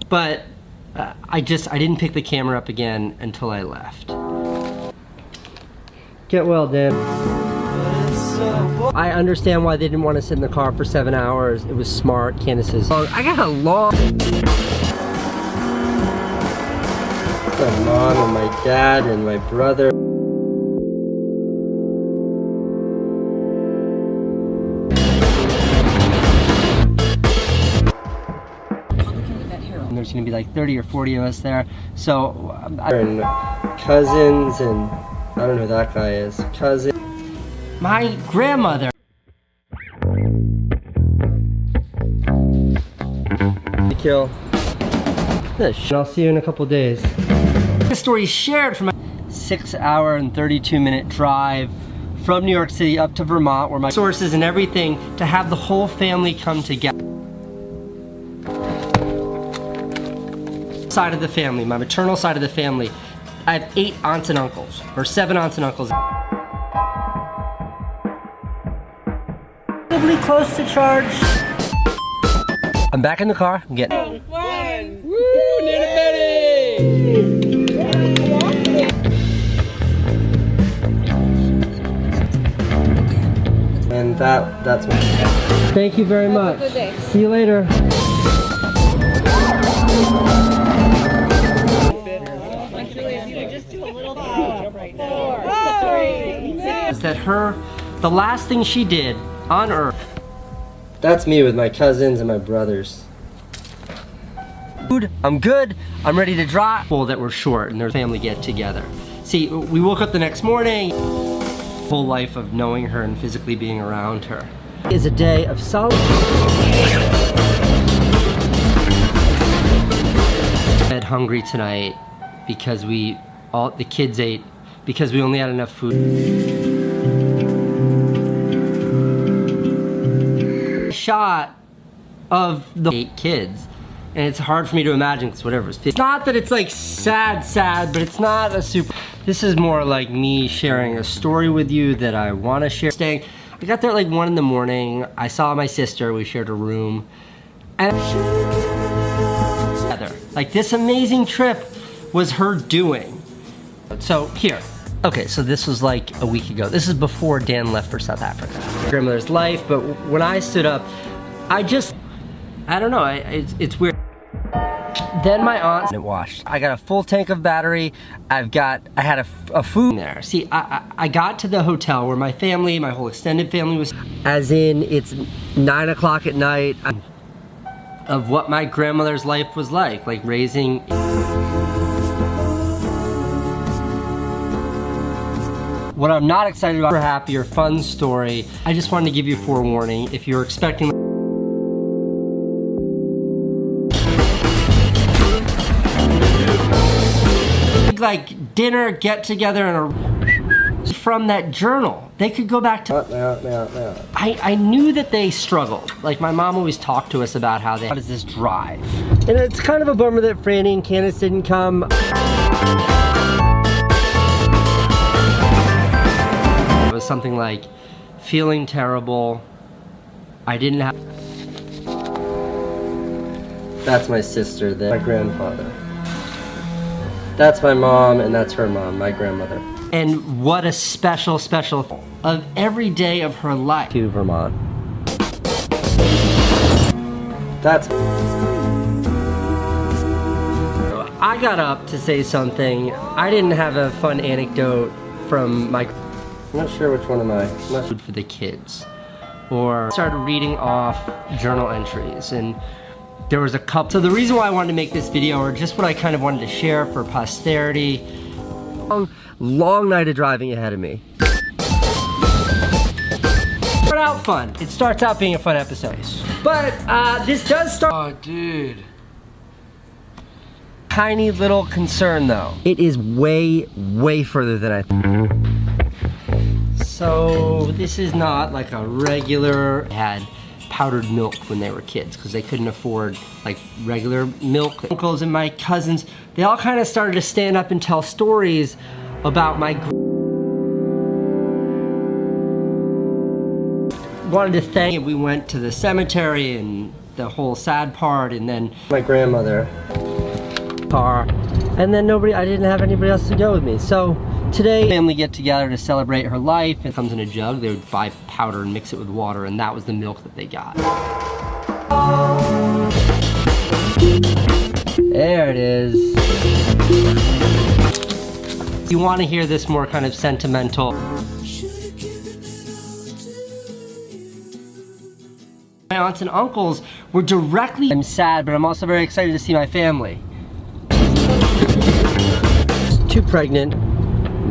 But I didn't pick the camera up again until I left. Get well, Dan. I understand why they didn't want to sit in the car for 7 hours. It was smart. Candace's. I got a long. My mom and my dad and my brother. And there's gonna be like 30 or 40 of us there. So, and cousins and I don't know who that guy is. Cousin. My grandmother. Kill. I'll see you in a couple days. This story is shared from a 6 hour and 32-minute drive from New York City up to Vermont, where my sources and everything, to have the whole family come together. Side of the family, my maternal side of the family, I have 8 aunts and uncles, or 7 aunts and uncles. Probably close to charge. I'm back in the car. I'm getting. One. Woo! Nana Betty! And that's my. Thank you very much. Have a good day. See you later. Is that the last thing she did on earth? That's me with my cousins and my brothers. Food, I'm good. I'm ready to drive. People that were short and their family get together. See, we woke up the next morning. Whole life of knowing her and physically being around her. It is a day of solitude. Bed hungry tonight because the kids ate because we only had enough food. Shot of the 8 kids, and it's hard for me to imagine because whatever. It's not that it's like sad, but it's not a super. This is more like me sharing a story with you that I want to share. I got there at like 1 in the morning. I saw my sister. We shared a room, and together. Like this amazing trip was her doing. So here. Okay, so this was like a week ago. This is before Dan left for South Africa. Grandmother's life, but when I stood up, I don't know, it's weird. Then my aunt, it washed. I got a full tank of battery. I had a food there. See, I got to the hotel where my family, my whole extended family was, as in it's 9 o'clock at night, of what my grandmother's life was like raising. What I'm not excited about, a happy or fun story, I just wanted to give you a forewarning. If you're expecting like dinner, get together, and from that journal, they could go back to. I knew that they struggled. Like my mom always talked to us about how does this drive? And it's kind of a bummer that Franny and Candace didn't come. Something like feeling terrible. I didn't have. That's my sister, my grandfather. That's my mom, and that's her mom, my grandmother. And what a special of every day of her life to Vermont. I got up to say something. I didn't have a fun anecdote from my. I'm not sure which one am I. Food for the kids. Or started reading off journal entries, and there was a couple. So the reason why I wanted to make this video, or just what I kind of wanted to share for posterity, long night of driving ahead of me. Start out fun. It starts out being a fun episode. But this does start. Oh, dude. Tiny little concern though. It is way further than I thought. So this is not like a regular, had powdered milk when they were kids because they couldn't afford like regular milk. My uncles and my cousins, they all kind of started to stand up and tell stories about my wanted to thank. We went to the cemetery and the whole sad part, and then my grandmother. car, and then I didn't have anybody else to go with me. So today, family get together to celebrate her life. It comes in a jug. They would buy powder and mix it with water, and that was the milk that they got. There it is. You want to hear this more kind of sentimental. My aunts and uncles were directly. I'm sad, but I'm also very excited to see my family. Too pregnant,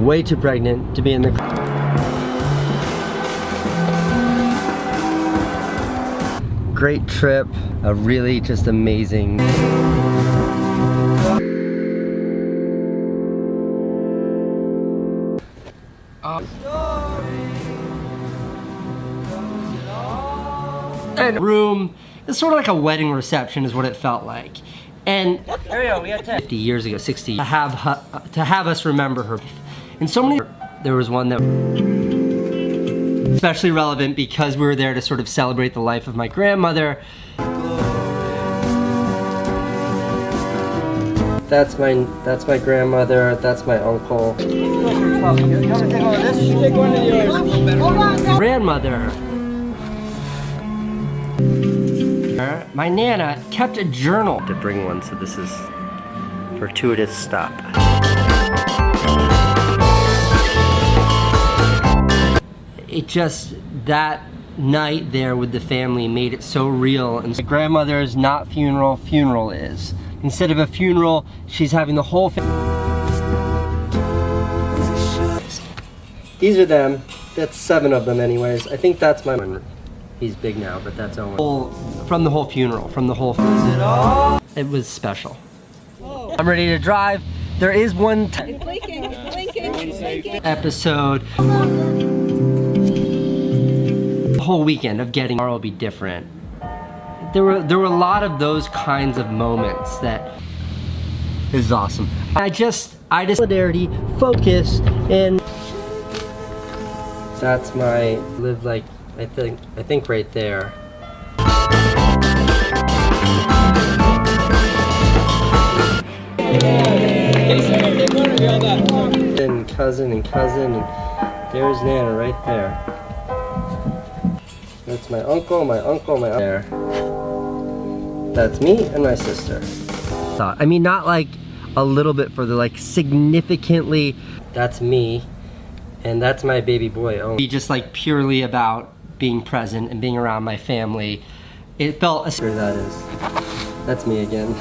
way too pregnant to be in the car. Great trip, a really just amazing. And room, it's sort of like a wedding reception is what it felt like. And there we go, we got 50 years ago, 60, to have us remember her. And so many, there was one that especially relevant because we were there to sort of celebrate the life of my grandmother. That's my grandmother, that's my uncle. Grandmother. My Nana kept a journal to bring one, so this is fortuitous stop. It just, that night there with the family made it so real. And my grandmother's not funeral, funeral is. Instead of a funeral, she's having the whole family. These are them. That's 7 of them anyways. I think that's my one. He's big now, but that's Owen. From the whole funeral, it was special. I'm ready to drive. There is one episode. The whole weekend of getting tomorrow will be different. There were a lot of those kinds of moments that is awesome. I just solidarity, focus, and that's my live like. I think right there. And cousin, and there's Nana right there. That's my uncle, there. That's me and my sister. I mean, not like a little bit further, like significantly. That's me, and that's my baby boy. Oh, just like purely about being present and being around my family. It felt sure that is. That's me again.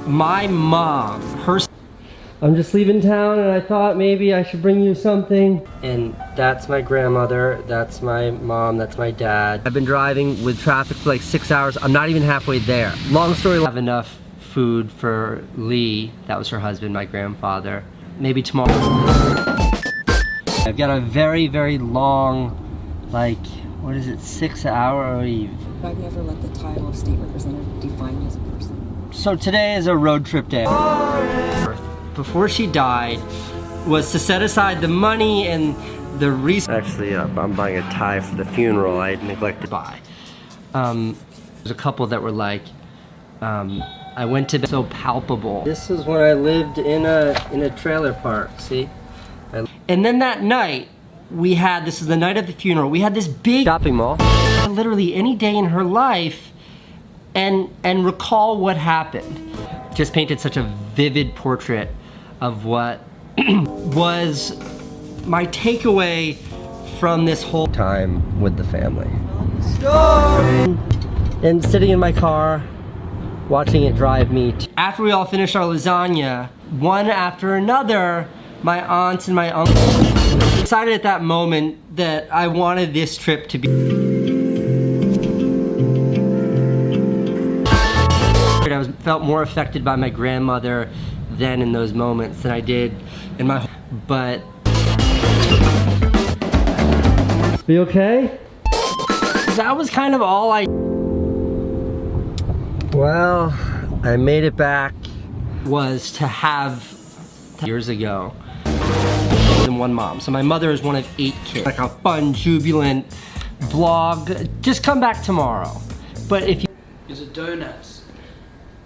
My mom, I'm just leaving town and I thought maybe I should bring you something. And that's my grandmother, that's my mom, that's my dad. I've been driving with traffic for like 6 hours. I'm not even halfway there. Long story, I have enough food for Lee, that was her husband, my grandfather. Maybe tomorrow. I've got a very, very long, like, what is it, 6 hour leave. I've never let the title of state representative define me as a person. So today is a road trip day. Before she died, was to set aside the money and the reason. Actually, I'm buying a tie for the funeral I neglected to buy. There's a couple that were like, I went to bed so palpable. This is when I lived in a trailer park, see? And then that night, this is the night of the funeral, we had this big shopping mall. Literally any day in her life, and recall what happened. Just painted such a vivid portrait of what was my takeaway from this whole time with the family. And sitting in my car, watching it drive me. After we all finished our lasagna, one after another, my aunts and my uncle decided at that moment that I wanted this trip to be. I felt more affected by my grandmother then in those moments than I did in my, but. Be okay? That was kind of all well, I made it back. Was to have years ago than one mom. So my mother is one of 8 kids. Like a fun, jubilant vlog. Just come back tomorrow. But if you is it donuts?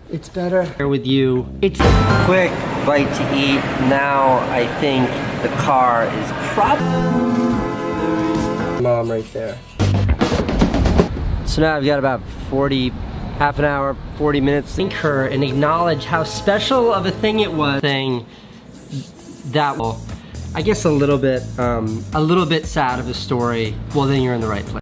It's better here with you. It's a quick bite to eat. Now I think the car is probably Mom right there. So now I've got about half an hour, 40 minutes. Thank her and acknowledge how special of a thing it was. That will, I guess, a little bit sad of a story. Well, then you're in the right place.